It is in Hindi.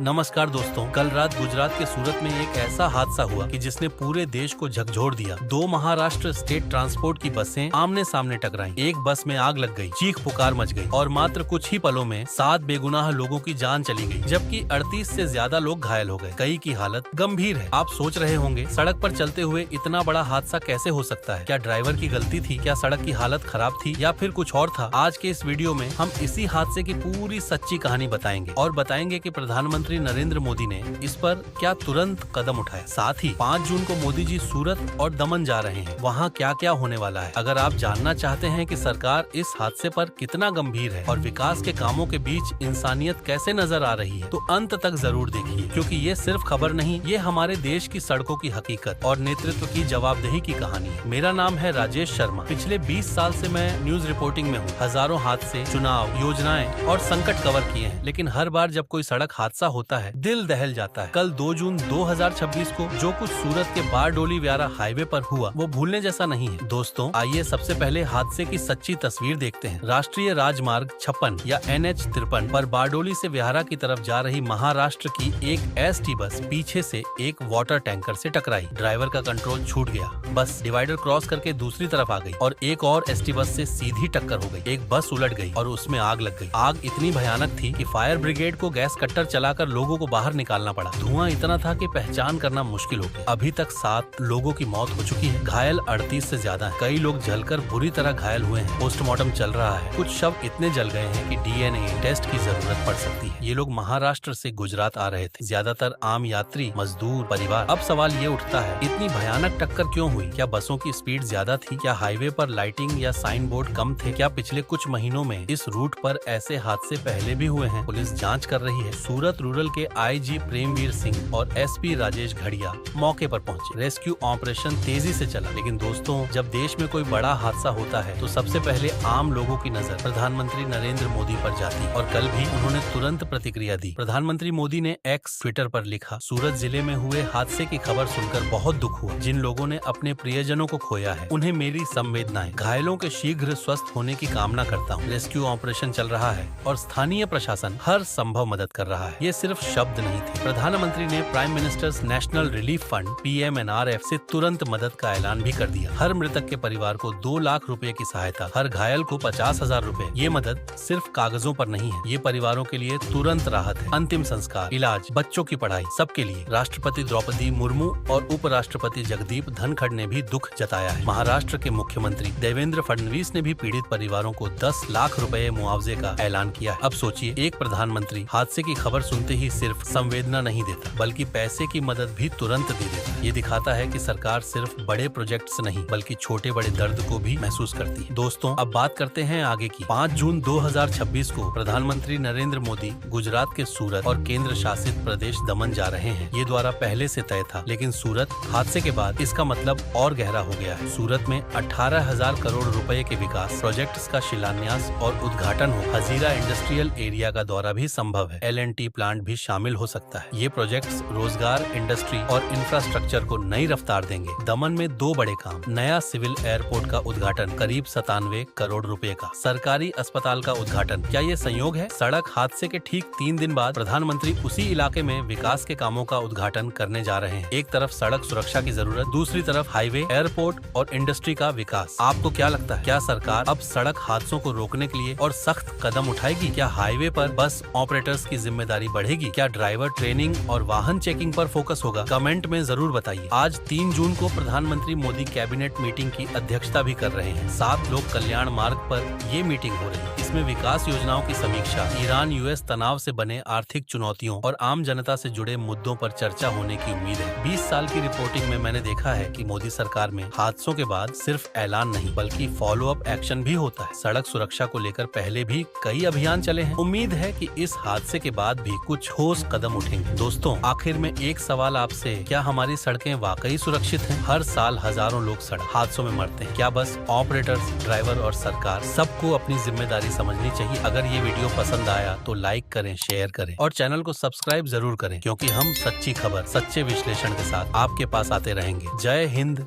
नमस्कार दोस्तों, कल रात गुजरात के सूरत में एक ऐसा हादसा हुआ कि जिसने पूरे देश को झकझोर दिया। दो महाराष्ट्र स्टेट ट्रांसपोर्ट की बसें आमने सामने टकराईं। एक बस में आग लग गई, चीख पुकार मच गई और मात्र कुछ ही पलों में 7 बेगुनाह लोगों की जान चली गई, जबकि 38 से ज्यादा लोग घायल हो गए। कई की हालत गंभीर है। आप सोच रहे होंगे सड़क पर चलते हुए इतना बड़ा हादसा कैसे हो सकता है? क्या ड्राइवर की गलती थी? क्या सड़क की हालत खराब थी या फिर कुछ और था? आज के इस वीडियो में हम इसी हादसे की पूरी सच्ची कहानी बताएंगे और बताएंगे कि प्रधानमंत्री नरेंद्र मोदी ने इस पर क्या तुरंत कदम उठाया। साथ ही 5 जून को मोदी जी सूरत और दमन जा रहे हैं, वहाँ क्या क्या होने वाला है। अगर आप जानना चाहते हैं कि सरकार इस हादसे पर कितना गंभीर है और विकास के कामों के बीच इंसानियत कैसे नजर आ रही है, तो अंत तक जरूर देखिए, क्योंकि ये सिर्फ खबर नहीं, ये हमारे देश की सड़कों की हकीकत और नेतृत्व की जवाबदेही की कहानी है। मेरा नाम है राजेश शर्मा। पिछले 20 साल से मैं न्यूज रिपोर्टिंग में हूँ। हजारों हादसे, चुनाव, योजनाएं और संकट कवर किए हैं, लेकिन हर बार जब कोई सड़क हादसा होता है दिल दहल जाता है। कल 2 जून 2026 को जो कुछ सूरत के बारडोली व्यारा हाईवे पर हुआ वो भूलने जैसा नहीं है। दोस्तों, आइए सबसे पहले हादसे की सच्ची तस्वीर देखते हैं। राष्ट्रीय राजमार्ग 56 या NH 53 पर बारडोली से व्यारा की तरफ जा रही महाराष्ट्र की एक ST बस पीछे से एक वाटर टैंकर से टकराई। ड्राइवर का कंट्रोल छूट गया, बस डिवाइडर क्रॉस करके दूसरी तरफ आ गई और एक और ST बस से सीधी टक्कर हो गई। एक बस उलट गई और उसमें आग लग गई। आग इतनी भयानक थी कि फायर ब्रिगेड को गैस कट्टर चलाकर लोगों को बाहर निकालना पड़ा। धुआं इतना था कि पहचान करना मुश्किल हो गया। अभी तक 7 लोगों की मौत हो चुकी है, घायल 38 से ज्यादा है। कई लोग जलकर बुरी तरह घायल हुए हैं। पोस्टमार्टम चल रहा है। कुछ शव इतने जल गए हैं कि DNA टेस्ट की जरूरत पड़ सकती है। ये लोग महाराष्ट्र से गुजरात आ रहे थे, ज्यादातर आम यात्री, मजदूर, परिवार। अब सवाल ये उठता है, इतनी भयानक टक्कर क्यों हुई? क्या बसों की स्पीड ज्यादा थी? क्या हाईवे पर लाइटिंग या साइन बोर्ड कम थे? क्या पिछले कुछ महीनों में इस रूट पर ऐसे हादसे पहले भी हुए हैं? पुलिस जांच कर रही है। सूरत रूरल के IG प्रेमवीर सिंह और SP राजेश घड़िया मौके पर पहुंचे। रेस्क्यू ऑपरेशन तेजी से चला। लेकिन दोस्तों, जब देश में कोई बड़ा हादसा होता है तो सबसे पहले आम लोगों की नजर प्रधानमंत्री नरेंद्र मोदी पर जाती है और कल भी उन्होंने तुरंत प्रतिक्रिया दी। प्रधानमंत्री मोदी ने X ट्विटर पर लिखा, सूरत जिले में हुए हादसे की खबर सुनकर बहुत दुख हुआ। जिन लोगों ने अपने प्रियजनों को खोया है उन्हें मेरी संवेदनाएं। घायलों के शीघ्र स्वस्थ होने की कामना करता हूँ। रेस्क्यू ऑपरेशन चल रहा है और स्थानीय प्रशासन हर संभव मदद कर रहा है। ये सिर्फ शब्द नहीं थे। प्रधानमंत्री ने prime ministers national relief fund PMNRF से तुरंत मदद का ऐलान भी कर दिया। हर मृतक के परिवार को 2 लाख रुपए की सहायता, हर घायल को 50,000 रुपए। ये मदद सिर्फ कागजों पर नहीं है, ये परिवारों के लिए तुरंत राहत है। अंतिम संस्कार, इलाज, बच्चों की पढ़ाई, सबके लिए। राष्ट्रपति द्रौपदी मुर्मू और उपराष्ट्रपति जगदीप धनखड़ ने भी दुख जताया है। महाराष्ट्र के मुख्यमंत्री देवेंद्र फडणवीस ने भी पीड़ित परिवारों को 10 लाख रुपए मुआवजे का ऐलान किया है। अब सोचिए, एक प्रधानमंत्री हादसे की खबर सुनते ही सिर्फ संवेदना नहीं देता, बल्कि पैसे की मदद भी तुरंत दे देता। ये दिखाता है कि सरकार सिर्फ बड़े प्रोजेक्ट्स नहीं, बल्कि छोटे बड़े दर्द को भी महसूस करती है। दोस्तों, अब बात करते हैं आगे की। 5 जून 2026 को प्रधानमंत्री नरेंद्र मोदी गुजरात के सूरत और केंद्र शासित प्रदेश दमन जा रहे हैं। ये द्वारा पहले से तय था, लेकिन सूरत हादसे के बाद इसका मतलब और गहरा हो गया है। सूरत में 18,000 करोड़ रुपए के विकास प्रोजेक्ट्स का शिलान्यास और उद्घाटन हो। हजीरा इंडस्ट्रियल एरिया का दौरा भी संभव है। LNT प्लांट भी शामिल हो सकता है। ये प्रोजेक्ट्स रोजगार, इंडस्ट्री और इंफ्रास्ट्रक्चर को नई रफ्तार देंगे। दमन में 2 बड़े काम, नया सिविल एयरपोर्ट का उद्घाटन करीब 97 करोड़ रुपए का, सरकारी अस्पताल का उद्घाटन। क्या ये संयोग है? सड़क हादसे के ठीक 3 दिन बाद प्रधानमंत्री उसी इलाके में विकास के कामों का उद्घाटन करने जा रहे हैं। एक तरफ सड़क सुरक्षा की जरूरत, दूसरी तरफ हाईवे, एयरपोर्ट और इंडस्ट्री का विकास। आपको क्या लगता है, क्या सरकार अब सड़क हादसों को रोकने के लिए और सख्त कदम उठाएगी? क्या हाईवे पर बस ऑपरेटर्स की जिम्मेदारी बढ़ेगी? क्या ड्राइवर ट्रेनिंग और वाहन चेकिंग पर फोकस होगा? कमेंट में जरूर बताइए। आज 3 जून को प्रधानमंत्री मोदी कैबिनेट मीटिंग की अध्यक्षता भी कर रहे हैं। 7 लोक कल्याण मार्ग पर ये मीटिंग हो रही है। इसमें विकास योजनाओं की समीक्षा, ईरान US तनाव से बने आर्थिक चुनौतियों और आम जनता से जुड़े मुद्दों पर चर्चा होने की उम्मीद है। 20 साल की रिपोर्टिंग में मैंने देखा है कि मोदी सरकार में हादसों के बाद सिर्फ ऐलान नहीं, बल्कि फॉलो अप एक्शन भी होता है। सड़क सुरक्षा को लेकर पहले भी कई अभियान चले हैं। उम्मीद है कि इस हादसे के बाद भी कुछ ठोस कदम उठेंगे। दोस्तों, आखिर में एक सवाल आपसे, क्या हमारी सड़कें वाकई सुरक्षित हैं? हर साल हजारों लोग सड़क हादसों में मरते हैं। क्या बस ऑपरेटर्स, ड्राइवर और सरकार सबको अपनी जिम्मेदारी समझनी चाहिए? अगर ये वीडियो पसंद आया तो लाइक करें, शेयर करें और चैनल को सब्सक्राइब जरूर करें, क्योंकि हम सच्ची खबर, सच्चे विश्लेषण के साथ आपके पास आते रहेंगे। जय हिंद।